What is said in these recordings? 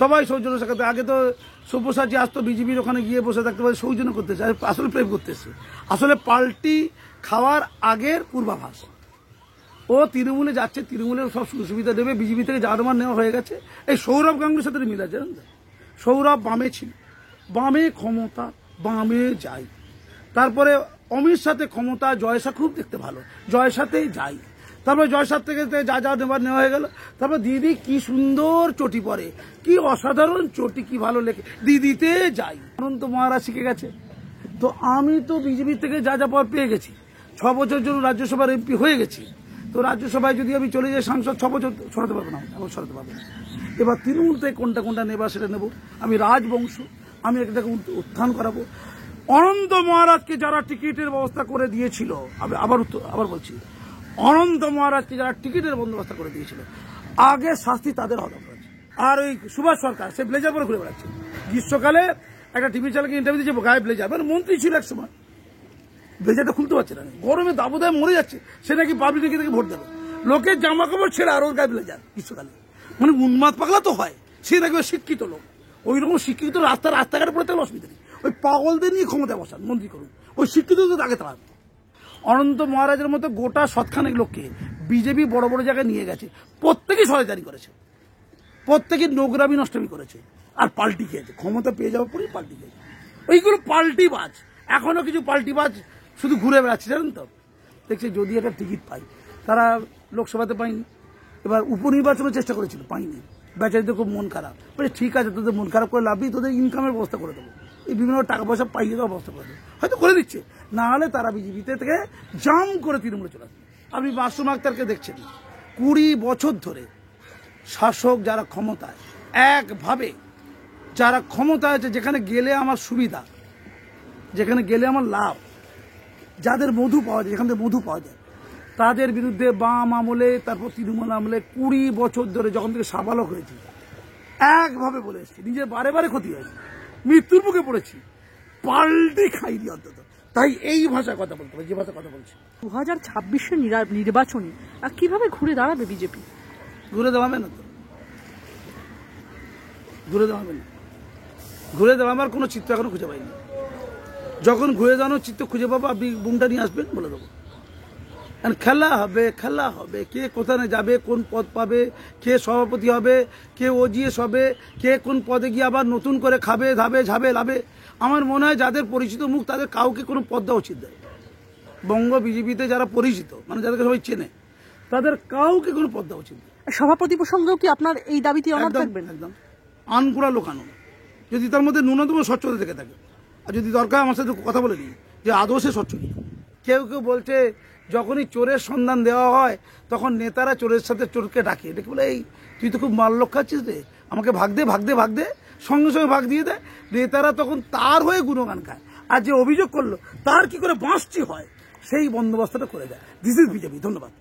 সবাই সৌজন্য শেখাতে। আগে তো সব্যসাচী আসতো বিজেপির ওখানে গিয়ে বসে থাকতে পারে, সৌজন্য করতেছে, আসলে প্রেম করতেছে। আসলে পাল্টি খাওয়ার আগের পূর্বাভাস। ও তৃণমূলে যাচ্ছে, তৃণমূলের সব সুবিধা দেবে, বিজেপি থেকে জারমান নেওয়া হয়ে গেছে। এই সৌরভ গাঙ্গুলির সাথে মিল আছে, জানেন তো? সৌরভ বামে ছিল, বামে ক্ষমতা, বামে যাই। তারপরে অমিত সাথে ক্ষমতা, জয়সা খুব দেখতে ভালো, জয়সাতেই যাই। তারপরে জয়সার থেকে যা যা নেবার নেওয়া হয়ে গেল। তারপর দিদি কি সুন্দর চটি পরে, কি অসাধারণ চটি, কি ভালো লেখে, দিদিতে যাই। অনন্ত মহারাজ শিখে গেছে। তো আমি তো বিজেপি থেকে যা যা পর পেয়ে গেছি, 6 বছর জন্য রাজ্যসভার এমপি হয়ে গেছি। তো রাজ্যসভায় যদি আমি চলে যাই সাংসদ, 6 বছর সরাতে পারবো না, এখন সরাতে পারবো না। এবার তৃণমূল থেকে কোনটা কোনটা নেবার সেটা নেব। আমি রাজবংশ, আমি এটাকে উত্থান করাবো। অনন্ত মহারাজকে যারা টিকিটের ব্যবস্থা করে দিয়েছিল, আবার বলছি, অনন্ত মহারাজকে যারা টিকিটের বন্দোবস্ত করে দিয়েছিল, আগে শাস্তি তাদের হওয়া দরকার। আর ওই সুভাষ সরকার, সে ব্লেজার পরে ঘুরে বেড়াচ্ছে। গ্রীষ্মকালে একটা টিভি চ্যানেলকে ইন্টারভিউ দিচ্ছে, গায়ে ব্লেজার, মানে মন্ত্রী ছিল এক সময়, ব্লেজারটা খুলতে পারছে না, গরমে দাবদায় মরে যাচ্ছে। সে নাকি পাবলিক থেকে ভোট দেবে, লোকের জামা কাপড় ছেড়ে আর ওর গায়ে ব্লেজার গ্রীষ্মকালে। মানে উন্মাদ পাগলা তো হয়, সে নাকি শিক্ষিত লোক। ওই রকম শিক্ষিত রাস্তাঘাটে পড়ে তাহলে অসুবিধা নেই, ওই পাগলদের নিয়ে ক্ষমতায় বসান, মন্ত্রী করুন, ওই শিক্ষিত তো আগে তারা। অনন্ত মহারাজের মতো গোটা শতখানেক লোককে বিজেপি বড় বড় জায়গায় নিয়ে গেছে, প্রত্যেকেই সরকারি করেছে, প্রত্যেকে নোংরামি নষ্টমি করেছে, আর পাল্টি খেয়েছে। ক্ষমতা পেয়ে যাওয়ার পরেই পাল্টি খেয়েছে। ওইগুলো পাল্টিবাজ, এখনো কিছু পাল্টিবাজ শুধু ঘুরে বেড়াচ্ছে, জানেন তো? দেখছি যদি একটা টিকিট পাই, তারা লোকসভাতে পায়নি, এবার উপনির্বাচনের চেষ্টা করেছিল, পাইনি। বেচারিদের খুব মন খারাপ, বলে ঠিক আছে, তোদের মন খারাপ করে লাভ নেই, তোদের ইনকামের ব্যবস্থা করে দেবো, এই বিভিন্ন টাকা পয়সা পাইয়ে দেওয়ার ব্যবস্থা করে দেবো, হয়তো করে দিচ্ছে। না হলে তারা বিজেপিতে থেকে জাম করে তৃণমূলে চলে আসবে। আপনি মাসুম আক্তারকে দেখছেন, 20 বছর ধরে শাসক যারা ক্ষমতায়, একভাবে যারা ক্ষমতায় আছে, যেখানে গেলে আমার সুবিধা, যেখানে গেলে আমার লাভ, যাদের মধু পাওয়া যায়, যেখান থেকে মধু পাওয়া যায়, তাদের বিরুদ্ধে বাম আমলে, তারপর তৃণমূল আমলে 20 বছর ধরে যখন থেকে সাবালক হয়েছি, একভাবে বলে এসেছি, নিজের বারে বারে ক্ষতি হয়েছে, মৃত্যুর মুখে পড়েছি, পাল্টে খাইনি অন্তত। তাই এই ভাষায় কথা বলতে হবে, যে ভাষা কথা বলছি। 2026-এর নির্বাচনী কিভাবে ঘুরে দাঁড়াবে বিজেপি? ঘুরে দাঁড়াবে না তো, ঘুরে দাঁড়াবে না, ঘুরে দাঁড়াবার কোনো চিত্র এখনো খুঁজে পাইনি। যখন ঘুরে দাঁড়ানোর চিত্র খুঁজে পাবো, আপনি বুমটা নিয়ে আসবেন, বলে দেবো। খেলা হবে, খেলা হবে, কে কোথায় যাবে, কোন পদ পাবে, কে সভাপতি হবে, কে ওজিএস হবে, কে কোন পদে গিয়ে আবার নতুন করে খাবে, ধাবে ঝাবে লাভে। আমার মনে হয় যাদের পরিচিত মুখ, তাদের কাউকে কোনো পদ দেওয়া উচিত নয়। বঙ্গ বিজেপিতে যারা পরিচিত, মানে যাদেরকে সবাই চেনে, তাদের কাউকে কোনো পদ দেওয়া উচিত নয়। সভাপতি প্রসঙ্গেও কি আপনার এই দাবিতে অনড় থাকবেন? একদম আনকুড়া লোকানো, যদি তার মধ্যে ন্যূনতম স্বচ্ছতা থেকে থাকে। আর যদি দরকার আমার সাথে কথা বলে নিই যে আদৌ সে স্বচ্ছ কিনা। কেউ কেউ বলছে যখনই চোরের সন্ধান দেওয়া হয়, তখন নেতারা চোরের সাথে চোরকে ডাকে, ডেকে বলে, এই তুই তো খুব মাল লোক খাচ্ছিস রে, আমাকে ভাগ দে, ভাগ দে, ভাগ দে, সঙ্গে সঙ্গে ভাগ দিয়ে দেয়। নেতারা তখন তার হয়ে গুণগান খায়, আর যে অভিযোগ করলো তার কি করে বাঁশটি হয়, সেই বন্দোবস্তটা করে দেয়। This is BJP. ধন্যবাদ।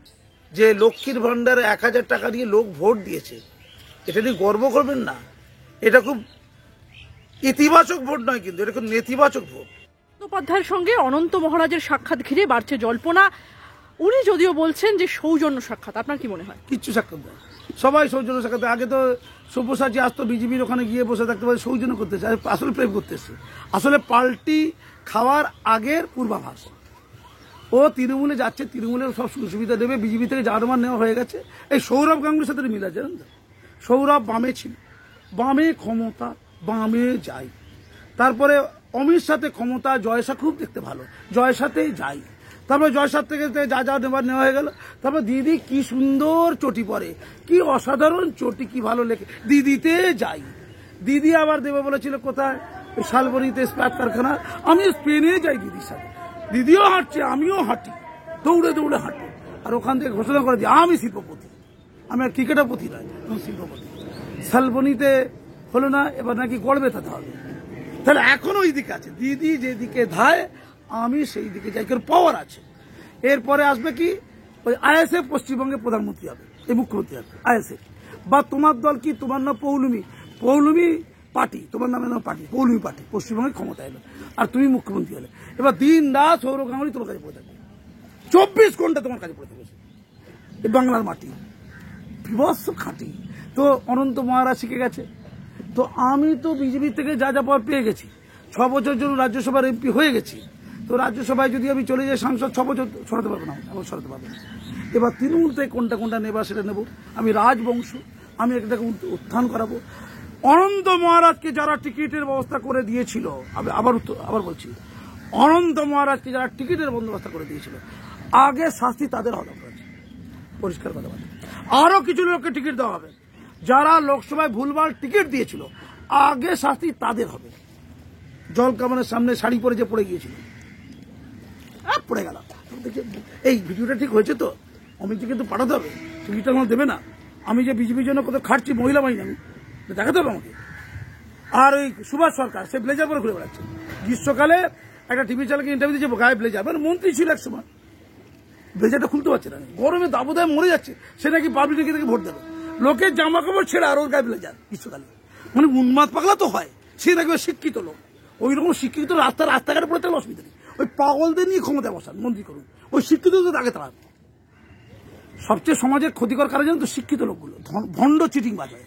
যে লক্ষ্মীর ভান্ডারে 1000 টাকা দিয়ে লোক ভোট দিয়েছে, এটা নিয়ে গর্ব করবেন না? এটা খুব ইতিবাচক ভোট নয়, কিন্তু এটা খুব নেতিবাচক ভোট। বন্দ্যোপাধ্যায়ের সঙ্গে অনন্ত মহারাজের সাক্ষাৎ ঘিরে বাড়ছে জল্পনা। উনি যদিও বলছেন যে সৌজন্য সাক্ষাৎ, আপনার কি মনে হয়? কিচ্ছু সাক্ষাৎ দেয়, সবাই সৌজন্য সাক্ষাৎ। আগে তো সব্যসাচী আসতো বিজেপির ওখানে গিয়ে বসে থাকতে পারে, সৌজন্য করতেছে, আসলে প্রেম করতেছে। আসলে পাল্টি খাওয়ার আগের পূর্বাভাস। ও তৃণমূলে যাচ্ছে, তৃণমূলের সব সুবিধা দেবে, বিজেপি থেকে জারমান নেওয়া হয়ে গেছে। এই সৌরভ গাঙ্গুলির সাথে মিল আছে, জানেন তো? সৌরভ বামে ছিল, বামে ক্ষমতা, বামে যাই। তারপরে অমিত সাথে ক্ষমতা, জয়সা খুব দেখতে ভালো, জয়সাতেই যাই। তারপরে জয়সার থেকে যা যা নেবার নেওয়া হয়ে গেল। তারপর দিদি কি সুন্দর চটি পরে, কি অসাধারণ চটি, কি ভালো লেখে, দিদিতে যাই। দিদি আবার দেবে বলেছিল কোথায়, শালবনীতে ইস্পাত কারখানা। আমি স্পেনে যাই দিদির সাথে, দিদিও হাঁটছে, আমিও হাঁটি, দৌড়ে দৌড়ে হাঁটি। আর ওখান থেকে ঘোষণা করে দিই আমি শিল্পপতি, আমি আর ক্রিকেটার পতি নয়, আমি শিল্পপতি। শালবনীতে হলো না, এবার নাকি গড়বে তাতে হবে। তাহলে এখনো ওই দিকে আছে, দিদি যেদিকে ধায় আমি সেই দিকে যাই, কারণ পাওয়ার আছে। এরপরে আসবে কি, ওই আইএসএফ পশ্চিমবঙ্গে প্রধানমন্ত্রী হবে, এই মুখ্যমন্ত্রী হবে আইএসএফ। বা তোমার দল কি, তোমার নাম পৌলুমি পার্টি, তোমার নামে নাম পার্টি, পৌলুমি পার্টি, পশ্চিমবঙ্গে ক্ষমতা এলো, আর তুমি মুখ্যমন্ত্রী হলে। এবার দিন রাত সৌরভ গাঙ্গুলি তোমার কাছে পড়ে থাকবে, 24 ঘন্টা তোমার কাছে পড়ে থাকবে। এই বাংলার মাটি বিভৎস খাঁটি। তো অনন্ত মহারাজ শিখে গেছে। তো আমি তো বিজেপি থেকে যা যা পাওয়ার পেয়ে গেছি, 6 বছর জন্য রাজ্যসভার এমপি হয়ে গেছি। তো রাজ্যসভায় যদি আমি চলে যাই সাংসদ 6 বছর সরাতে পারবো না, আমি সরাতে পারবো না। এবার তৃণমূল থেকে কোনটা নেবা সেটা নেব। আমি রাজবংশ, আমি এটাকে উত্থান করাবো। অনন্ত মহারাজকে যারা টিকিটের ব্যবস্থা করে দিয়েছিল, আবার বলছি, অনন্ত মহারাজকে যারা টিকিটের বন্দোবস্ত করে দিয়েছিল, আগে শাস্তি তাদের হওয়া দরকার আছে। পরিষ্কার কথা বলে আরো কিছু লোককে টিকিট দেওয়া হবে, যারা লোকসভায় ভুলভাল টিকিট দিয়েছিল, আগে শাস্তি তাদের হবে। জল কামানের সামনে শাড়ি পরে যে পড়ে গিয়েছিল, পড়ে গেল। এই ভিডিওটা ঠিক হয়েছে তো? অমিতকে কিন্তু পাঠাতে হবে, টিকিটটা আমার দেবে না। আমি যে বিজেপির জন্য কত খাটছি, মহিলা বাহিনী, আমি দেখাতে হবে আমাকে। আর ওই সুভাষ সরকার, সে ব্লেজার পরে ঘুরে বেড়াচ্ছে। গ্রীষ্মকালে একটা টিভি চ্যানেলকে ইন্টারভিউ দিচ্ছে, গায়ে ব্লেজার, মানে মন্ত্রী ছিল এক সময়, ব্লেজারটা খুলতে পারছে না, গরমে দাবদায় মরে যাচ্ছে। সে নাকি পাবলিকে থেকে ভোট দেবে, লোকের জামা কাপড় ছেড়ে আর ওর গায়ে ব্লেজার গ্রীষ্মকালে। মানে উন্মাদ পাগলা তো হয়, সে নাকি শিক্ষিত লোক। ওই রকম শিক্ষিত রাস্তাঘাটে পড়ে তাহলে অসুবিধা নেই, ওই পাগলদের নিয়ে ক্ষমতায় বসান, মন্ত্রী করুন। ওই শিক্ষিত তো তাকে তাড়ান। সবচেয়ে সমাজের ক্ষতিকর কারণ জানেন তো? শিক্ষিত লোকগুলো ভণ্ড চিটিং বাজায়,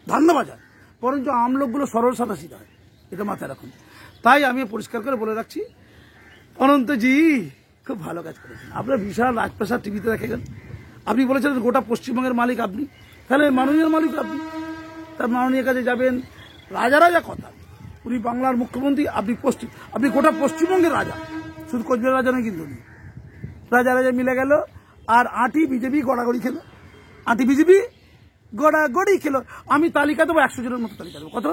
ধান্দা বাজায়, বরঞ্চ আম লোকগুলো সরল সাদা সিধা হয়। এটা মাথায় রাখুন। তাই আমি পরিষ্কার করে বলে রাখছি, অনন্তজি খুব ভালো কাজ করেছেন। আপনার বিশাল রাজপ্রাসাদ টিভিতে দেখেন, আপনি বলেছিলেন গোটা পশ্চিমবঙ্গের মালিক আপনি, তাহলে মাননীয় মালিক আপনি। তার মাননীয় কাছে যাবেন, রাজা কথা, উনি বাংলার মুখ্যমন্ত্রী, আপনি গোটা পশ্চিমবঙ্গের রাজা, শুধু কোচবিহার রাজা নয় কিন্তু। রাজা মিলে গেল, আর আটি বিজেপি গড়াগড়ি খেলো, আটি বিজেপি গড়াগড়ি খেলো। আমি তালিকা দেবো, 100 জনের মতো তালিকা দেবো। কত?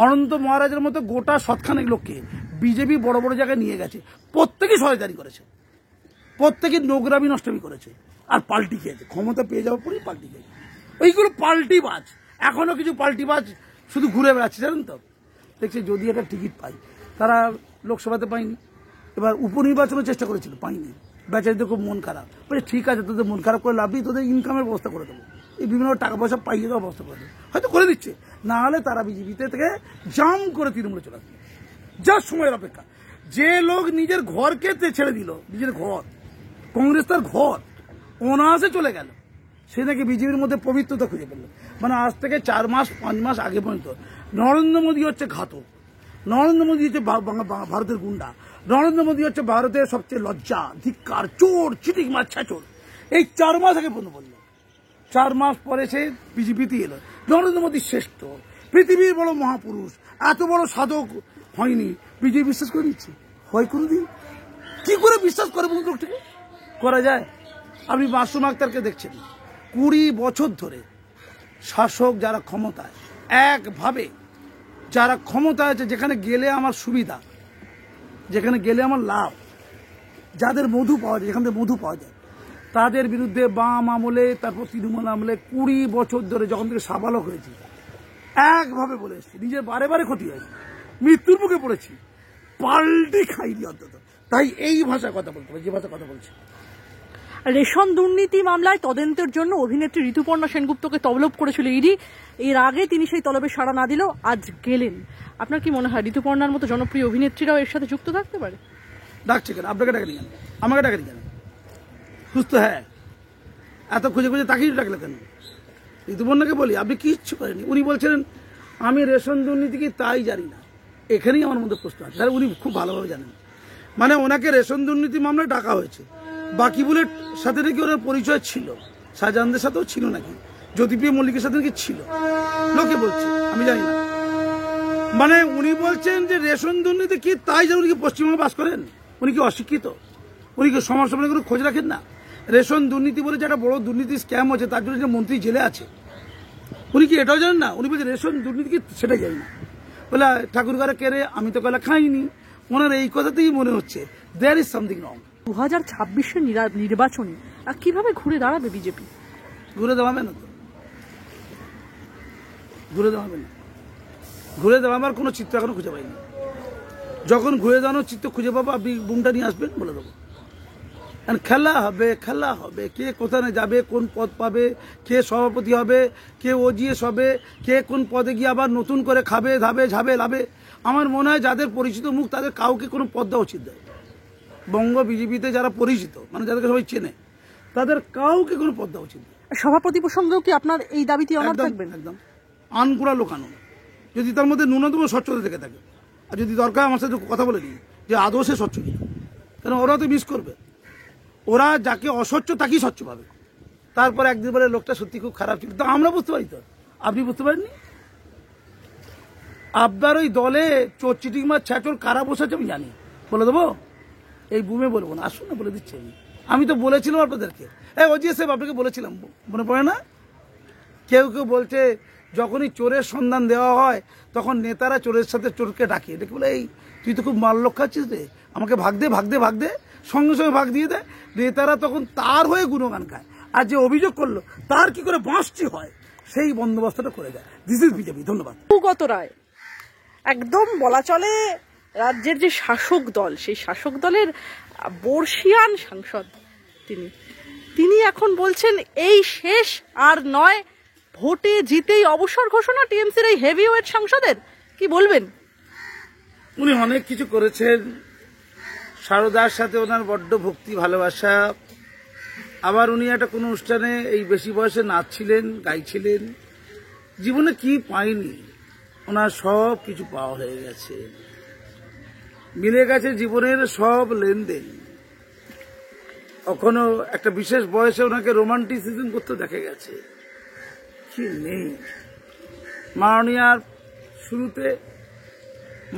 অনন্ত মহারাজের মতো গোটা 7খানেক লোককে বিজেপি বড় বড় জায়গায় নিয়ে গেছে, প্রত্যেকেই সহায়তারি করেছে, প্রত্যেকে নোংরামি নষ্টমি করেছে, আর পাল্টি খেয়েছে। ক্ষমতা পেয়ে যাওয়ার পরেই পাল্টি খেয়েছে। ওইগুলো পাল্টিবাজ, এখনো কিছু পাল্টিবাজ শুধু ঘুরে বেড়াচ্ছে, জানেন তো? দেখছি যদি একটা টিকিট পাই, তারা লোকসভাতে পায়নি, এবার উপনির্বাচনের চেষ্টা করেছিল, পাইনি। বেচারিদের খুব মন খারাপ, বলে ঠিক আছে, তোদের মন খারাপ করে লাভ নেই, তোদের ইনকামের ব্যবস্থা করে দেবো, এই বিভিন্ন টাকা পয়সা পাইয়ে দেওয়ার ব্যবস্থা করে দেবো, হয়তো করে দিচ্ছে। না হলে তারা বিজেপিতে থেকে জাম করে তৃণমূলে চলে আসবে, যার সময়ের অপেক্ষা। যে লোক নিজের ঘরকে ছেড়ে দিল, নিজের ঘর, কংগ্রেস তার ঘর, অনায়াসে চলে গেল, সে নাকি বিজেপির মধ্যে পবিত্রতা খুঁজে পেল। মানে আজ থেকে 4 মাস 5 মাস আগে পর্যন্ত নরেন্দ্র মোদী হচ্ছে ঘাতক, নরেন্দ্র মোদী হচ্ছে ভারতের গুন্ডা, নরেন্দ্র মোদী হচ্ছে ভারতের সবচেয়ে লজ্জা, ধিক্কার, চোর, চিটিং মাচ্ছা চোর। এই 4 মাস আগে পর্যন্ত বলল। 4 মাস পরে সে বিজেপিতে এলো। নরেন্দ্র মোদী শ্রেষ্ঠ, পৃথিবীর বড় মহাপুরুষ, এত বড় সাধক হয়নি, বিজেপি বিশ্বাস করে নিচ্ছে। হয় কোনোদিন? কি করে বিশ্বাস করে বলুন লোকটাকে? করা যায়? আপনি মাসুম আক্তারকে দেখছেন, 20 বছর ধরে শাসক যারা ক্ষমতায়, একভাবে যারা ক্ষমতা আছে, যেখানে গেলে আমার সুবিধা, যেখানে গেলে আমার লাভ, যাদের মধু পাওয়া যায়, যেখান থেকে মধু পাওয়া যায়, তাদের বিরুদ্ধে বাম আমলে, তারপর তৃণমূল আমলে 20 বছর ধরে যখন থেকে সাবালক হয়েছি, একভাবে বলে এসেছি, নিজের বারে বারে ক্ষতি হয়েছে, মৃত্যুর মুখে পড়েছি, পাল্টি খাইনি অন্তত। তাই এই ভাষায় কথা বলতে হবে, যে ভাষা কথা বলছি। রেশন দুর্নীতি মামলায় তদন্তের জন্য অভিনেত্রী ঋতুপর্ণা সেনগুপ্তকে তলব করেছিল ইডি। এর আগে তিনি সেই তলবে সাড়া না দিলেও আজ গেলেন। আপনার কি মনে হয় ঋতুপর্ণার মতো জনপ্রিয় অভিনেত্রীরাও এর সাথে যুক্ত থাকতে পারে? ডাকছে কেন? আপনাকে ডাকেনি কেন? আমাকে ডাকেনি কেন? সুস্থ হ্যাঁ, এত খুঁজে খুঁজে তাকেই ডাকলে কেন? ঋতুপর্ণাকে বলি, আপনি কি ইচ্ছু করেনি? উনি বলছিলেন আমি রেশন দুর্নীতি কি তাই জানি না। এখানেই আমার মধ্যে প্রশ্ন আছে। তাহলে উনি খুব ভালোভাবে জানেন, মানে ওনাকে রেশন দুর্নীতি মামলায় ডাকা হয়েছে, বাকি বুলেট সাথে নাকি ওনার পরিচয় ছিল, শাহজাহানদের সাথেও ছিল নাকি, জ্যোতিপ্রিয় মল্লিকের সাথে নাকি ছিল, লোকে বলছে, আমি জানি না। মানে উনি বলছেন যে রেশন দুর্নীতি কি তাই জানেন? উনি কি পশ্চিমবঙ্গে বাস করেন? উনি কি অশিক্ষিত? উনি কি সমাজ সম্বন্ধে কোনো খোঁজ রাখেন না? রেশন দুর্নীতি বলে যে একটা বড় দুর্নীতি স্ক্যাম হচ্ছে, তার জন্য যে মন্ত্রী জেলে আছে, উনি কি এটাও জানেন না? উনি বলছেন রেশন দুর্নীতি কি সেটাই জানি না। বলে ঠাকুরগারে কেড়ে আমি তো কলা খাইনি। ওনার এই কথাতেই মনে হচ্ছে দেয়ার ইজ সামথিং রং। 2026-এর নির্বাচনে কিভাবে ঘুরে দাঁড়াবে বিজেপি? ঘুরে দাঁড়াবে না তো, ঘুরে দাঁড়াবে না। ঘুরে দাঁড়াবার কোনো চিত্র এখনো খুঁজে পাইনি। যখন ঘুরে দাঁড়ানোর চিত্র খুঁজে পাবো, আপনি বুমটা নিয়ে আসবেন, বলে দেবো। খেলা হবে, খেলা হবে, কে কোথায় যাবে, কোন পদ পাবে, কে সভাপতি হবে, কে ওজিএস হবে, কে কোন পদে গিয়ে আবার নতুন করে খাবে, ধাবে ঝাবে লাভে। আমার মনে হয় যাদের পরিচিত মুখ, তাদের কাউকে কোনো পদ দেওয়া উচিত নয়। বঙ্গ বিজেপিতে যারা পরিচিত, মানে যাদেরকে সবাই চেনে, তাদের কাউকে কোনো পদ দেওয়া উচিত নয়। সভাপতি প্রসঙ্গেও কি আপনার এই দাবিতে অনড় থাকবেন? একদম আনকুড়া লোকানো, যদি তার মধ্যে ন্যূনতম স্বচ্ছতা থেকে থাকে, আর যদি দরকার আমার সাথে কথা বলে নিই যে আদৌ সে স্বচ্ছ কিনা, কারণ ওরা তো মিস করবে, ওরা যাকে অস্বচ্ছ তাকেই স্বচ্ছ পাবে। তারপরে একদিন বলে লোকটা সত্যি খুব খারাপ ছিল, তো আমরা বুঝতে পারি, তো আপনি বুঝতে পারেননি? আপনার ওই দলে চোর চিটিং মার ছ্যাচর কারা বসেছে আমি জানি, বলে দেবো? এই বুমে বলবো না, আসুন না, বলে দিচ্ছি আমি তো বলেছিলাম আপনাদেরকে, ওজিএস সাহেব আপনাকে বলেছিলাম, মনে পড়ে না? কেউ কেউ বলছে যখনই চোরের সন্ধান দেওয়া হয় তখন নেতারা চোরের সাথে চোরকে ডাকে, ডেকে বলে এই তুই তো খুব মাল লোক খাচ্ছিস রে, আমাকে ভাগ দে ভাগ দে ভাগ দে, সঙ্গে সঙ্গে ভাগ দিয়ে দেয়। নেতারা তখন তার হয়ে গুণগান গায়, আর যে অভিযোগ করলো তার কি করে বাঁশটি হয় সেই বন্দোবস্তটা করে দেয়। This is BJP. ধন্যবাদ। সুগত রায় একদম বলা চলে রাজ্যের যে শাসক দল, সেই শাসক দলের বর্ষিয়ান সাংসদ তিনি এখন বলছেন এই শেষ আর নয়, ভোটে জিতেই অবসর ঘোষণা টিএমসির এই হেভিওয়েট সাংসদের। কি বলবেন? উনি অনেক কিছু করেছেন, সারদার সাথে ওনার বড্ড ভক্তি ভালোবাসা, আবার উনি একটা কোনো অনুষ্ঠানে এই বেশি বয়সে নাচছিলেন, গাইছিলেন। জীবনে কি পায়নি, ওনার সব কিছু পাওয়া হয়ে গেছে, মিলে গেছে জীবনের সব লেনদেন। কখনো একটা বিশেষ বয়সে ওনাকে রোমান্টিসিজম করতে দেখা গেছে, কি নেই। মাননীয়ার শুরুতে,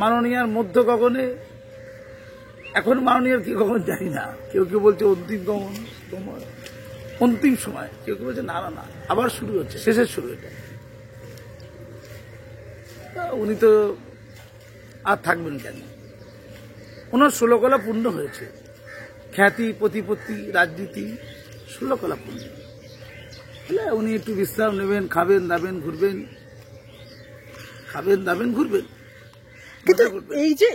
মাননীয়ার মধ্য গগনে, এখন মাননীয়ার কি গগন জানি না। কেউ কেউ বলছে অন্তিম গগন, অন্তিম সময়, কেউ কেউ বলছে না না না আবার শুরু হচ্ছে, শেষের শুরু এটা। উনি তো আর থাকবেন কেন? ওনার 16 কলা পূর্ণ হয়েছে, খ্যাতি, প্রতিপত্তি, রাজনীতি 16 কলা পূর্ণ। উনি একটু বিশ্রাম নেবেন, খাবেন দাবেন ঘুরবেন, খাবেন দাবেন ঘুরবেন। কিন্তু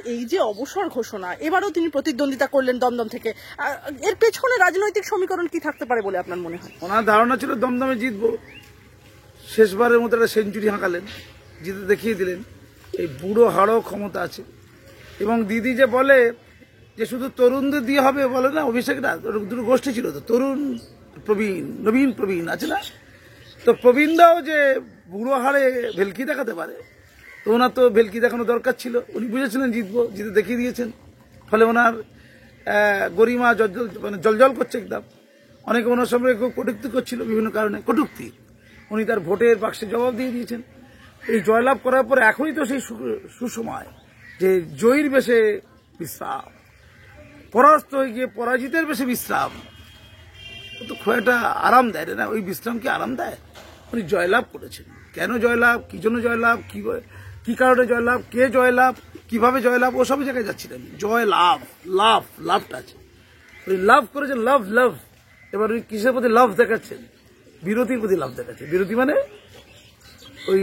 এই যে অবসর ঘোষণা, এবারও তিনি প্রতিদ্বন্দ্বিতা করলেন দমদম থেকে, এর পেছনে রাজনৈতিক সমীকরণ কি থাকতে পারে বলে আপনার মনে হয়? ওনার ধারণা ছিল দমদমে জিতবো, শেষবারের মতো একটা সেঞ্চুরি হাঁকালেন, জিতে দেখিয়ে দিলেন এই বুড়ো হাড়ও ক্ষমতা আছে। এবং দিদি যে বলে যে শুধু তরুণদের দিয়ে হবে, বলে না অভিষেকরা, দুটো গোষ্ঠী ছিল তো, তরুণ প্রবীণ, নবীন প্রবীণ আছে না, তো প্রবীণরাও যে বুড়ো হাড়ে ভেলকি দেখাতে পারে, তো ওনার তো ভেলকি দেখানো দরকার ছিল। উনি বুঝেছিলেন জিতবো, জিতে দেখিয়ে দিয়েছেন। ফলে ওনার গরিমা জল মানে জলজল করছে একদম। অনেকে ওনার সঙ্গে খুব কটূক্তি করছিল বিভিন্ন কারণে, কটূক্তি, উনি তার ভোটের বাক্সে জবাব দিয়ে দিয়েছেন। এই জয়লাভ করার পর এখনই তো সেই সুসময় যে জয়ীর বেশে বিশ্রাম, পরাস্ত হয়ে গিয়ে পরাজিতের বেশে বিশ্রাম, তো খুব একটা আরাম দেয় না। ওই বিশ্রাম কি আরাম দেয়? উনি জয়লাভ করেছেন। কেন জয়লাভ, কি জন্য জয়লাভ, কি কারণে জয়লাভ, কে জয়লাভ, কিভাবে জয়লাভ, ও সব জায়গায় যাচ্ছিলেন। জয় লাভ, লাভটা আছে, উনি লাভ করেছেন, লাভ। এবার উনি কিসের প্রতি লাভ দেখাচ্ছেন? বিরতির প্রতি লাভ দেখাচ্ছেন। বিরতি মানে ওই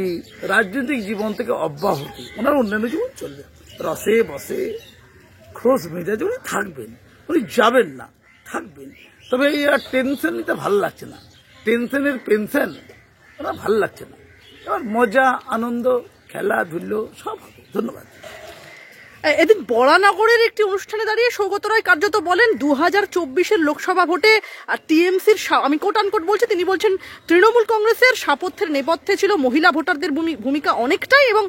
রাজনৈতিক জীবন থেকে অব্যাহতি, ওনার অন্যান্য জীবন চলবে, রসে বসে খোঁজ মেজাজে উনি থাকবেন, উনি যাবেন না, থাকবেন। তবে এই আর টেনশন নিতে ভালো লাগছে না, টেনশনের পেনশন ওনার ভালো লাগছে না। এবার মজা, আনন্দ, খেলাধুলো সব হবে। ধন্যবাদ। এদিন বরানগরের একটি অনুষ্ঠানে দাঁড়িয়ে সৌগত রায় কার্যত বলেন 2024-এর লোকসভা ভোটে টিএমসির, আমি কোট আনকোট বলছি, তিনি বলছেন তৃণমূল কংগ্রেসের সাপথ্যের নেপথ্যে ছিল মহিলা ভোটারদের ভূমিকা অনেকটাই, এবং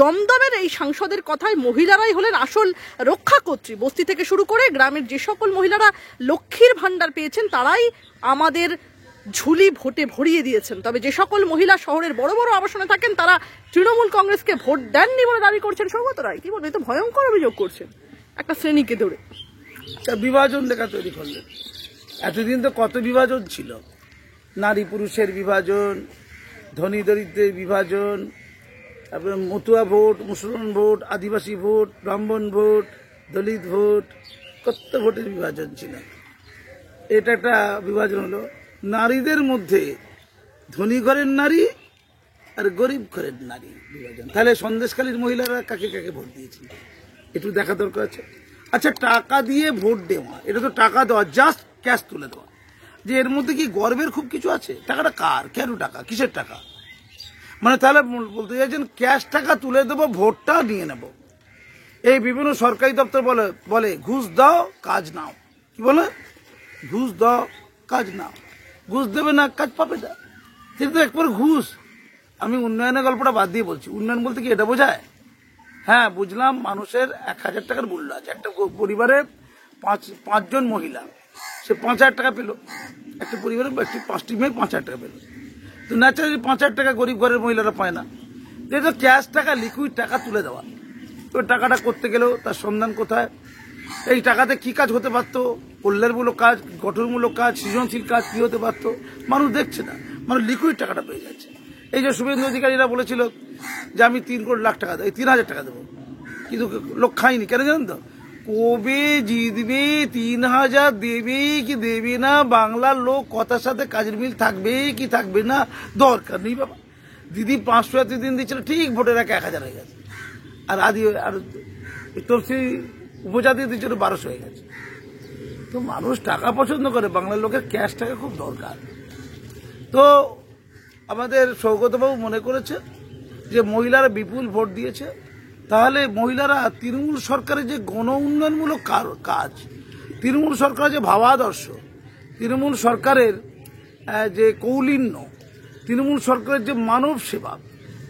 দমদমের এই সাংসদের কথায় মহিলারাই হলেন আসল রক্ষাকর্ত্রী। বস্তি থেকে শুরু করে গ্রামের যে সকল মহিলারা লক্ষ্মীর ভান্ডার পেয়েছেন তারাই আমাদের ঝুলি ভোটে ভরিয়ে দিয়েছেন। তবে যে সকল মহিলা শহরের বড় বড় আবাসনে থাকেন তারা তৃণমূল কংগ্রেসকে ভোট দেননি বলে দাবি করছেন সৌগত রায়। কি বলবেন? তো ভয়ঙ্কর অভিযোগ করছেন একটা শ্রেণীকে ধরে। বিভাজন লেখা তৈরি করলেন। এতদিন তো কত বিভাজন ছিল, নারী পুরুষের বিভাজন, ধনী দরিদ্রের বিভাজন, তারপরে মতুয়া ভোট, মুসলমান ভোট, আদিবাসী ভোট, ব্রাহ্মণ ভোট, দলিত ভোট, কত ভোটের বিভাজন ছিল। এটা একটা বিভাজন হলো। নারীদের মধ্যে ধনী ঘরের নারী আর গরিব ঘরের নারী বিভাজন। তাহলে সন্দেশখালীর মহিলারা কাকে কাকে ভোট দিয়েছে একটু দেখা দরকার আছে। আচ্ছা, টাকা দিয়ে ভোট দেওয়া, এটা তো টাকা দেওয়া, জাস্ট ক্যাশ তুলে দেওয়া, যে এর মধ্যে কি গর্বের খুব কিছু আছে? টাকাটা কার, কেন টাকা, কিসের টাকা? মানে তাহলে বলতে চাইছেন ক্যাশ টাকা তুলে দেবো, ভোটটা নিয়ে নেব। এই বিভিন্ন সরকারি দপ্তর বলে ঘুষ দাও কাজ নাও। কি বলে? ঘুষ দাও কাজ নাও। ঘুষ দেবে না, কাজ পাবে না, কিন্তু একবার ঘুষ। আমি উন্নয়নের গল্পটা বাদ দিয়ে বলছি। উন্নয়ন বলতে কি এটা বোঝায়? হ্যাঁ, বুঝলাম মানুষের 1,000 টাকার মূল্য আছে। একটা পরিবারে পাঁচজন মহিলা, সে 5,000 টাকা পেল। একটা পরিবারে 5টি মেয়ে 5,000 টাকা পেল। তো ন্যাচারালি 5,000 টাকা গরিব ঘরের মহিলারা পায় না। যেহেতু ক্যাশ টাকা, লিকুইড টাকা তুলে দেওয়া, ওই টাকাটা করতে গেলেও তার সন্ধান কোথায়? এই টাকাতে কি কাজ হতে পারতো? কল্যাণমূলক কাজ, গঠনমূলক কাজ, সৃজনশীল কাজ কি হতে পারতো? মানুষ দেখছে না, মানুষ লিকুইড টাকাটা পেয়ে যাচ্ছে। এই যে শুভেন্দু অধিকারীরা বলেছিল যে আমি 3 কোটি লাখ টাকা দেবো, 3,000 টাকা দেবো, কিন্তু লোক খায়নি। কেন জানেন তো? কবে জিতবে, 3,000 দেবে কি দেবে না, বাংলার লোক কথার সাথে কাজের মিল থাকবে কি থাকবে না দরকার নেই বাবা। দিদি 500 এতদিন দিচ্ছিল, ঠিক ভোটের আগে 1,000 হয়ে গেছে। আর আদি আর তফসিলি উপজাতি দিচ্ছিল 1200 হয়ে গেছে। তো মানুষ টাকা পছন্দ করে, বাংলার লোকের ক্যাশ টাকা খুব দরকার। তো আমাদের সৌগতবাবু মনে করেছে যে মহিলারা বিপুল ভোট দিয়েছে, তাহলে মহিলারা তৃণমূল সরকারের যে গণ উন্নয়নমূলক কাজ, তৃণমূল সরকারের যে ভাবাদর্শ, তৃণমূল সরকারের যে কৌলিন্য, তৃণমূল সরকারের যে মানব সেবা,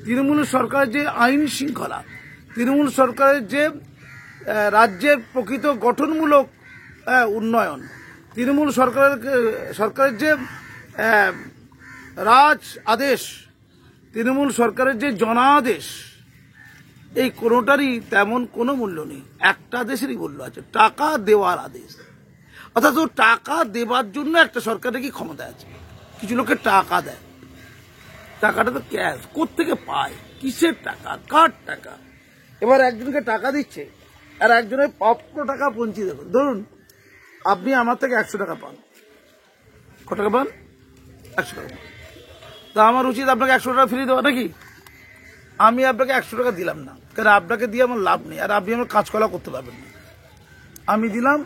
তৃণমূল সরকারের যে আইন শৃঙ্খলা, তৃণমূল সরকারের যে রাজ্যের প্রকৃত গঠনমূলক উন্নয়ন, তৃণমূল সরকারের যে রাজ আদেশ, তৃণমূল সরকারের যে জনাদেশ, এই কোনোটারই তেমন কোনো মূল্য নেই। একটা আদেশেরই মূল্য আছে, টাকা দেওয়ার আদেশ। অর্থাৎ টাকা দেওয়ার জন্য একটা সরকারের কি ক্ষমতা আছে? কিছু লোকে টাকা দেয়, টাকাটা তো ক্যাশ, কোত্থেকে পায়, কিসের টাকা, কার টাকা? এবার একজনকে টাকা দিচ্ছে আর একজনের প্রাপ্য টাকা পৌঁছে দেবেন। ধরুন আপনি আমার থেকে 100 টাকা পান, কত টাকা পান? 100 টাকা। তা আমার উচিত আপনাকে 100 টাকা ফ্রি দেওয়া নাকি? আমি আপনাকে 100 টাকা দিলাম না, কারণ আপনাকে দিয়ে আমার লাভ নেই, আর আপনি আমার কাজকলা করতে পারবেন না। আমি দিলাম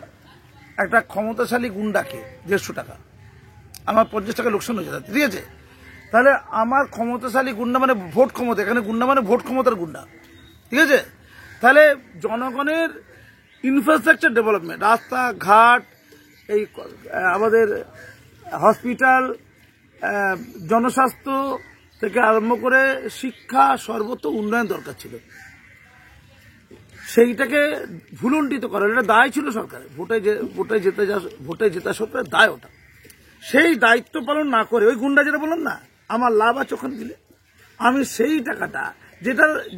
একটা ক্ষমতাশালী গুন্ডাকে 150 টাকা, আমার 50 টাকা লোকসান হয়ে যাচ্ছে, ঠিক আছে? তাহলে আমার ক্ষমতাশালী গুন্ডা মানে ভোট ক্ষমতা, এখানে গুন্ডা মানে ভোট ক্ষমতার গুন্ডা, ঠিক আছে? তাহলে জনগণের ইনফ্রাস্ট্রাকচার ডেভেলপমেন্ট, রাস্তাঘাট, এই আমাদের হসপিটাল, জনস্বাস্থ্য থেকে আরম্ভ করে শিক্ষা, সর্বত্র উন্নয়ন দরকার ছিল। সেইটাকে ভুলুণ্ঠিত করা, এটা দায় ছিল সরকারের, ভোটে জেতা সরকারের দায় ওটা। সেই দায়িত্ব পালন না করে ওই গুন্ডা যেটা বললাম না, আমার লাভ আছে ওখানে দিলে, আমি সেই টাকাটা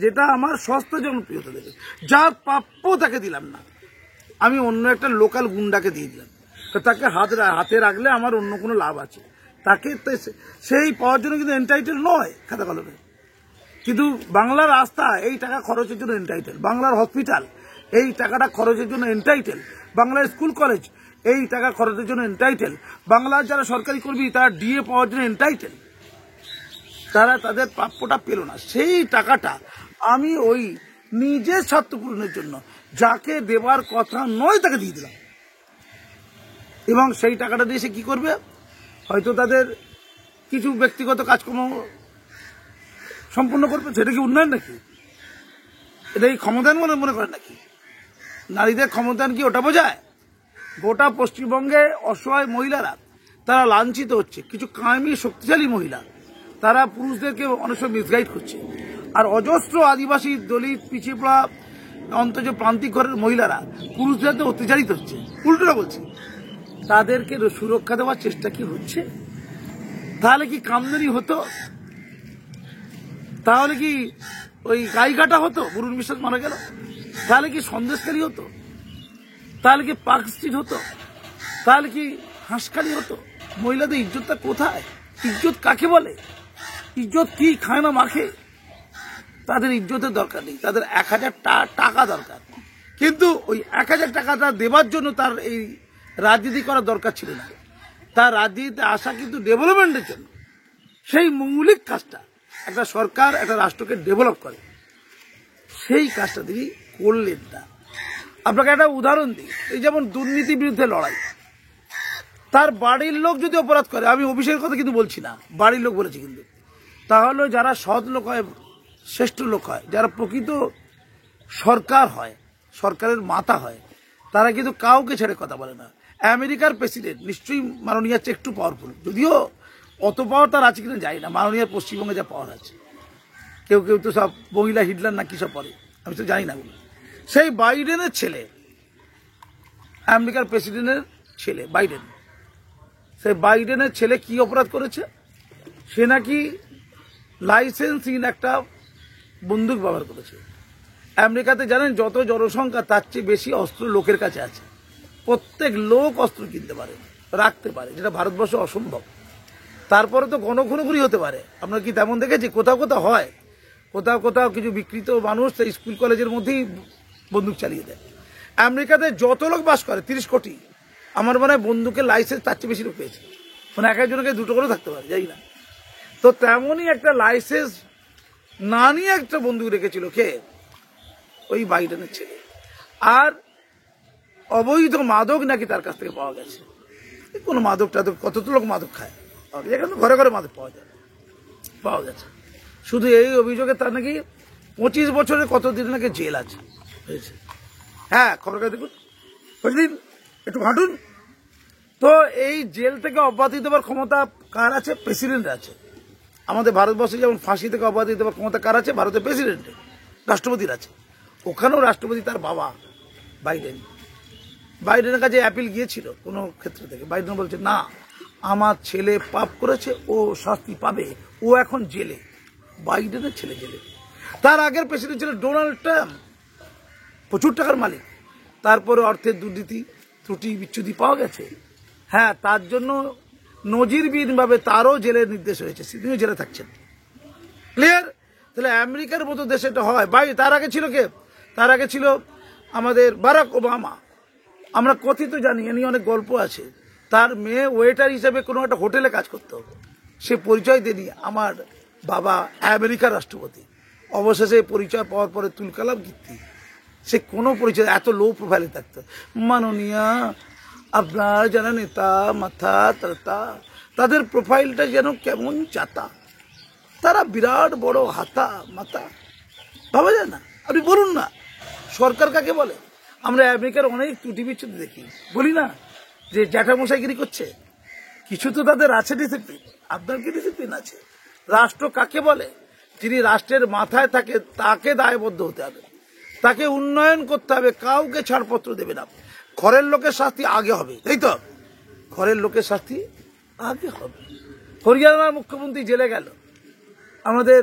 যেটা আমার সস্তা জনপ্রিয়তা দেবে, যার প্রাপ্য তাকে দিলাম না, আমি অন্য একটা লোকাল গুন্ডাকে দিয়ে দিলাম। তো তাকে হাতে রাখলে আমার অন্য কোনো লাভ আছে, তাকে সেই পাওয়ার জন্য কিন্তু এন্টাইটেল নয় খাতা কলমে। কিন্তু বাংলার রাস্তা এই টাকা খরচের জন্য এন্টাইটেল, বাংলার হসপিটাল এই টাকাটা খরচের জন্য এন্টাইটেল, বাংলার স্কুল কলেজ এই টাকা খরচের জন্য এন্টাইটেল, বাংলার যারা সরকারি কর্মী তারা ডিএ পাওয়ার জন্য এন্টাইটেল। তারা তাদের প্রাপ্যটা পেল না, সেই টাকাটা আমি ওই নিজের স্বার্থ পূরণের জন্য যাকে দেবার কথা নয় তাকে দিয়ে দিলাম। এবং সেই টাকাটা দিয়ে সে কি করবে? হয়তো তাদের কিছু ব্যক্তিগত কাজকর্ম সম্পূর্ণ করবে। সেটা কি উন্নয়ন নাকি? এটা এই ক্ষমতায়ন মনে করেন নাকি? নারীদের ক্ষমতায়ন কি ওটা বোঝায়? গোটা পশ্চিমবঙ্গে অসহায় মহিলারা তারা লাঞ্ছিত হচ্ছে, কিছু কায়েমি শক্তিশালী মহিলা তারা পুরুষদেরকে অনেক সময় মিসগাইড করছে, আর অজস্র আদিবাসী, দলিত, পিছিয়ে পড়া অন্তত প্রান্তিক ঘরের মহিলারা পুরুষদের অত্যাচারিত হচ্ছে। উল্টোটা বলছে, তাদেরকে সুরক্ষা দেওয়ার চেষ্টা কি হচ্ছে? তাহলে কি কামদানি হতো? তাহলে কি ওই গাইঘাটা হতো, বরুণ বিশ্বাস মারা গেল? তাহলে কি সন্দেশকারী হতো? তাহলে কি পার্ক স্ট্রিট হতো? তাহলে কি হাঁসখালি হতো? মহিলাদের ইজ্জতটা কোথায়? ইজ্জত কাকে বলে? ইজ্জত কি খায় না মাখে? তাদের ইজ্জতের দরকার নেই, তাদের 1,000 টাকা দরকার। কিন্তু ওই 1,000 টাকাটা দেবার জন্য তার এই রাজনীতি করার দরকার ছিল না। তার রাজনীতিতে আসা কিন্তু ডেভেলপমেন্টের জন্য। সেই মৌলিক কাজটা একটা সরকার একটা রাষ্ট্রকে ডেভেলপ করে, সেই কাজটা তিনি করলেন না। আপনাকে একটা উদাহরণ দিই, এই যেমন দুর্নীতির বিরুদ্ধে লড়াই, তার বাড়ির লোক যদি অপরাধ করে, আমি অফিসের কথা কিন্তু বলছি না, বাড়ির লোক বলেছি কিন্তু, তাহলে যারা সৎ লোক হয়, শ্রেষ্ঠ লোক হয়, যারা প্রকৃত সরকার হয়, সরকারের মাথা হয়, তারা কিন্তু কাউকে ছেড়ে কথা বলে না। আমেরিকার প্রেসিডেন্ট নিশ্চয়ই মাননীয়ার চেয়ে একটু পাওয়ারফুল, যদিও অত পাওয়ার তার আছে কিনা জানি না, মাননীয়ার পশ্চিমবঙ্গে যা পাওয়ার আছে, কেউ কেউ তো সব মহিলা হিটলার না কি সব পড়ে, আমি তো জানি না। সেই বাইডেনের ছেলে, আমেরিকার প্রেসিডেন্টের ছেলে বাইডেন, সেই বাইডেনের ছেলে কি অপরাধ করেছে? সে নাকি লাইসেন্সহীন একটা বন্দুক ব্যবহার করেছে। আমেরিকাতে জানেন যত জনসংখ্যা তার চেয়ে বেশি অস্ত্র লোকের কাছে আছে। প্রত্যেক লোক অস্ত্র কিনতে পারে, রাখতে পারে, যেটা ভারতবর্ষে অসম্ভব। তারপরে তো গণখুনোখুনি হতে পারে। আমরা কি তেমন দেখেছি? কোথাও কোথাও হয়, কোথাও কোথাও কিছু বিকৃত মানুষ স্কুল কলেজের মধ্যেই বন্দুক চালিয়ে দেয়। আমেরিকাতে যত লোক বাস করে 30 কোটি, আমার মনে হয় বন্দুকের লাইসেন্স তার চেয়ে বেশি লোক পেয়েছে। মানে এক একজনকে দুটো করে থাকতে পারে, যাই না। তো তেমনই একটা লাইসেন্স না নিয়ে একটা বন্দুক রেখেছিল কে? ওই বাইডেনের ছেলে। আর অবৈধ মাদক নাকি তার কাছ থেকে পাওয়া গেছে। কোনো মাদক টাদক, কত তো লোক মাদক খায়, এখানে তো ঘরে ঘরে মাদক পাওয়া গেছে। শুধু এই অভিযোগে তার নাকি 25 বছরের কতদিন নাকি জেল আছে হয়েছে। হ্যাঁ, খবর কাগজ দেখুন, প্রতিদিন একটু ঘাঁটুন। তো এই জেল থেকে অব্যাহতি দেওয়ার ক্ষমতা কার আছে? প্রেসিডেন্ট আছে। আমাদের ভারতবর্ষে যেমন ফাঁসি থেকে অব্যাহতি দেওয়ার ক্ষমতা কার আছে? ভারতের প্রেসিডেন্টের, রাষ্ট্রপতির আছে। ওখানেও রাষ্ট্রপতি তার বাবা বাইডেনের কাছে অ্যাপিল গিয়েছিল কোনো ক্ষেত্র থেকে। বাইডেন বলছে না, আমার ছেলে পাপ করেছে, ও শাস্তি পাবে, ও এখন জেলে। বাইডেনের ছেলে জেলে। তার আগের প্রেসিডেন্ট ছিল ডোনাল্ড ট্রাম্প, প্রচুর টাকার মালিক। তারপরে অর্থের দুর্নীতি, ত্রুটি বিচ্যুতি পাওয়া গেছে। হ্যাঁ, তার জন্য নজিরবিহীনভাবে তারও জেলের নির্দেশ হয়েছে, তিনিও জেলে থাকছেন। ক্লিয়ার? তাহলে আমেরিকার মতো দেশে এটা হয়। তার আগে ছিল কে? তার আগে ছিল আমাদের বারাক ওবামা। আমরা কথিত জানি, এ নিয়ে অনেক গল্প আছে। তার মেয়ে ওয়েটার হিসেবে কোনো একটা হোটেলে কাজ করত। সে পরিচয় দেয়নি আমার বাবা আমেরিকার রাষ্ট্রপতি। অবশেষে পরিচয় পাওয়ার পরে তুলকালাম কীর্তি। সে কোনো পরিচয়, এত লো প্রোফাইলে থাকতো। মাননীয়া আপনার যারা নেতা মাথা তাতা, তাদের প্রোফাইলটা যেন কেমন চাতা, তারা বিরাট বড় হাতা মাথা, ভাবা যায় না। আপনি বলুন না সরকার কাকে বলে? আমরা আমেরিকার অনেক ত্রুটি বিচ্ছুতি দেখি, বলি না যে জ্যাঠামশাইগিরি করছে। কিছু তো তাদের আছে ডিসিপ্লিন। আপনার কি ডিসিপ্লিন আছে? রাষ্ট্র কাকে বলে? যিনি রাষ্ট্রের মাথায় থাকে তাকে দায়বদ্ধ হতে হবে, তাকে উন্নয়ন করতে হবে, কাউকে ছাড়পত্র দেবে না। ঘরের লোকের শাস্তি আগে হবে, তাই তো? ঘরের লোকের শাস্তি আগে হবে। হরিয়ানার মুখ্যমন্ত্রী জেলে গেল, আমাদের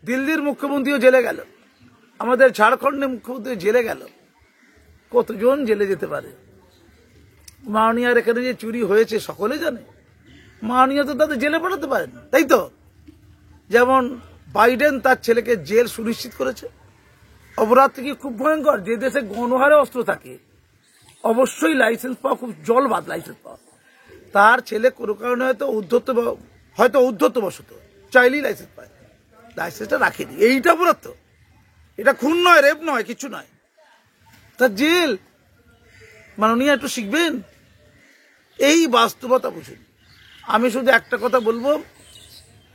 দিল্লির মুখ্যমন্ত্রীও জেলে গেল, আমাদের ঝাড়খণ্ডের মুখ্যমন্ত্রী জেলে গেল। কতজন জেলে যেতে পারে? মাননীয়ার এখানে যে চুরি হয়েছে সকলে জানে। মাননীয় তো তাদের জেলে পাঠাতে পারেন, তাই তো? যেমন বাইডেন তার ছেলেকে জেল সুনিশ্চিত করেছে। অপরাধ থেকে খুব ভয়ঙ্কর। যে দেশে গণহারে অস্ত্র থাকে অবশ্যই লাইসেন্স পাওয়া খুব জলবাদ। লাইসেন্স পাওয়া, তার ছেলে কোনো কারণে হয়তো উদ্ধত্তবশত চাইলেই লাইসেন্স পায়, লাইসেন্সটা রাখেনি। এইটা অপরাধ তো? এটা খুন নয়, রেপ নয়, কিছু নয়, তার জেল। মাননীয় একটু শিখবেন, এই বাস্তবতা বুঝুন। আমি শুধু একটা কথা বলবো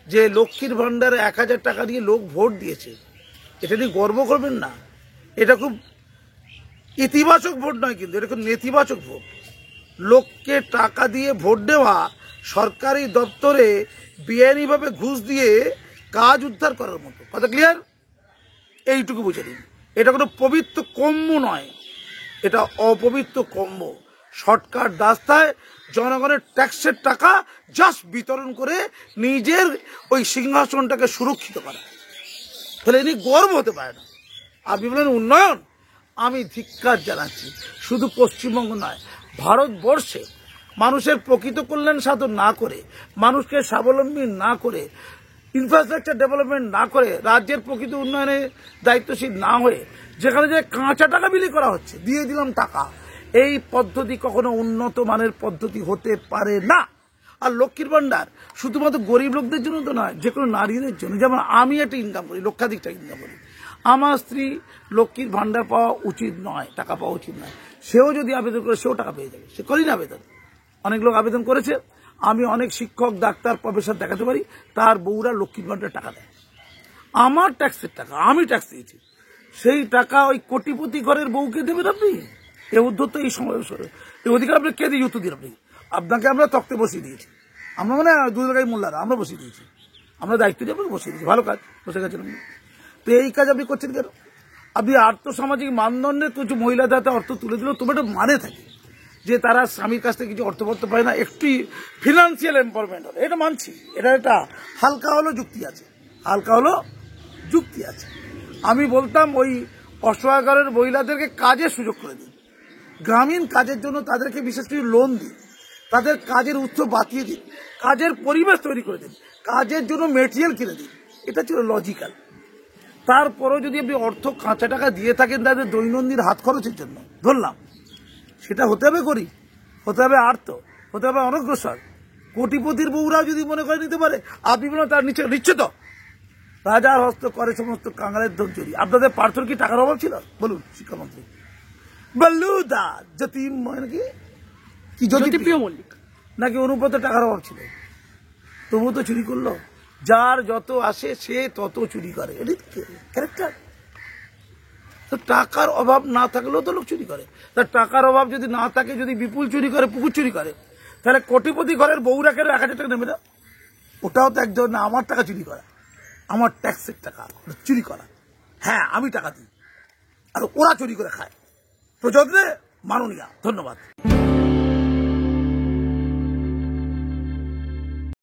যে লক্ষ্মীর ভান্ডারে 1000 টাকা দিয়ে লোক ভোট দিয়েছে, এটা নিয়ে গর্ব করবেন না। এটা খুব ইতিবাচক ভোট নয়, কিন্তু এটা খুব নেতিবাচক ভোট। লোককে টাকা দিয়ে ভোট দেওয়া, সরকারি দপ্তরে বেআইনিভাবে ঘুষ দিয়ে কাজ উদ্ধার করার মতো। কথা ক্লিয়ার? এইটুকু বুঝে নিন। এটা কোনো পবিত্র কম্ম নয়, এটা অপবিত্র কম্ম। শর্টকাট রাস্তায় জনগণের ট্যাক্সের টাকা জাস্ট বিতরণ করে নিজের ওই সিংহাসনটাকে সুরক্ষিত করা। তাহলে এনি গর্ব হতে পারে না। আপনি বলেন উন্নয়ন, আমি ধিক্কার জানাচ্ছি। শুধু পশ্চিমবঙ্গ নয়, ভারতবর্ষে মানুষের প্রকৃত কল্যাণ সাধন না করে, মানুষকে স্বাবলম্বী না করে, ইনফ্রাস্ট্রাকচার ডেভেলপমেন্ট না করে, রাজ্যের প্রকৃত উন্নয়নে দায়িত্বশীল না হয়ে যেখানে যে কাঁচা টাকা বিলি করা হচ্ছে, দিয়ে দিলাম টাকা, এই পদ্ধতি কখনো উন্নত মানের পদ্ধতি হতে পারে না। আর লক্ষ্মীর ভান্ডার শুধুমাত্র গরিব লোকদের জন্য তো নয়, যে কোনো নারীদের জন্য। যেমন আমি একটা ইনকাম করি, লক্ষাধিক টাকা ইনকাম করি, আমার স্ত্রী লক্ষ্মীর ভান্ডার পাওয়া উচিত নয়, টাকা পাওয়া উচিত নয়। সেও যদি আবেদন করে সেও টাকা পেয়ে যাবে। সে করি না আবেদন, অনেক লোক আবেদন করেছে। আমি অনেক শিক্ষক, ডাক্তার, প্রফেসর দেখাতে পারি, তার বউরা লক্ষ্মীর ভান্ডার টাকা দেয়। আমার ট্যাক্সের টাকা, আমি ট্যাক্স দিয়েছি, সেই টাকা ওই কোটিপতি ঘরের বউকে দেবেন আপনি? এ উদ্ধত এই সময় এই অধিকার আপনি কে দিয়ে উত্তর দিন? আপনাকে আমরা তক্তে বসিয়ে দিয়েছি। আমরা মানে দুর্গাই মোল্লারা আমরা বসিয়ে দিয়েছি। আমরা দায়িত্ব দিয়ে আপনাকে বসিয়ে দিচ্ছি, ভালো কাজ, বসে গেছেন আপনি। তো এই কাজ আপনি করছেন কেন? আপনি আর্থসামাজিক মানদণ্ডে কিছু মহিলাদের হাতে অর্থ তুলে দিলেও তবে একটা মানে থাকে যে তারা স্বামীর কাছ থেকে কিছু অর্থ করতে পারে না, একটু ফিনান্সিয়াল এম্পাওয়ারমেন্ট হলো, এটা মানছি, এটা একটা হালকা হলো যুক্তি আছে, হালকা হলো যুক্তি আছে। আমি বলতাম ওই অসহায়কারের মহিলাদেরকে কাজের সুযোগ করে দিন, গ্রামীণ কাজের জন্য তাদেরকে বিশেষ করে লোন দিন, তাদের কাজের উৎস বাঁচিয়ে দিন, কাজের পরিবেশ তৈরি করে দিন, কাজের জন্য মেটেরিয়াল কিনে দিন, এটা ছিল লজিক্যাল। তারপরেও যদি আপনি অর্থ কাঁচা টাকা দিয়ে থাকেন তাদের দৈনন্দিন হাত খরচের জন্য, ধরলাম সেটা হতে হবে গরিব, হতে হবে আর্ত, হতে হবে অনগ্রসর। কোটিপতির বউরাও যদি মনে করে নিতে পারে, আপনি বলেন তার নিচে নিশ্চিত রাজার হস্ত করে সমস্ত কাঙালের ধন চুরি। আপনাদের পার্থর কি টাকার অভাব ছিল? বলুন শিক্ষামন্ত্রী। বল্লুদা জ্যোতিম নাকি কি জ্যোতিপ্রিয় মল্লিক নাকি অনুপাতে টাকার অভাব ছিল, তবু তো চুরি করলো। যার যত আসে সে তত চুরি করে, এটি ক্যারেক্টার। তো টাকার অভাব না থাকলেও তো লোক চুরি করে। তার টাকার অভাব যদি না থাকে, যদি বিপুল চুরি করে, পুকুর চুরি করে, তাহলে কোটিপতি ঘরের বউরা কেন 1,000 টাকা নেবে না? ওটাও তো এক ধরনের আমার টাকা চুরি করা, আমার ট্যাক্সের টাকা চুরি করা। হ্যাঁ আমি টাকা দিই আর ওরা চুরি করে খায়। প্রযোজনে মাননীয়া, ধন্যবাদ।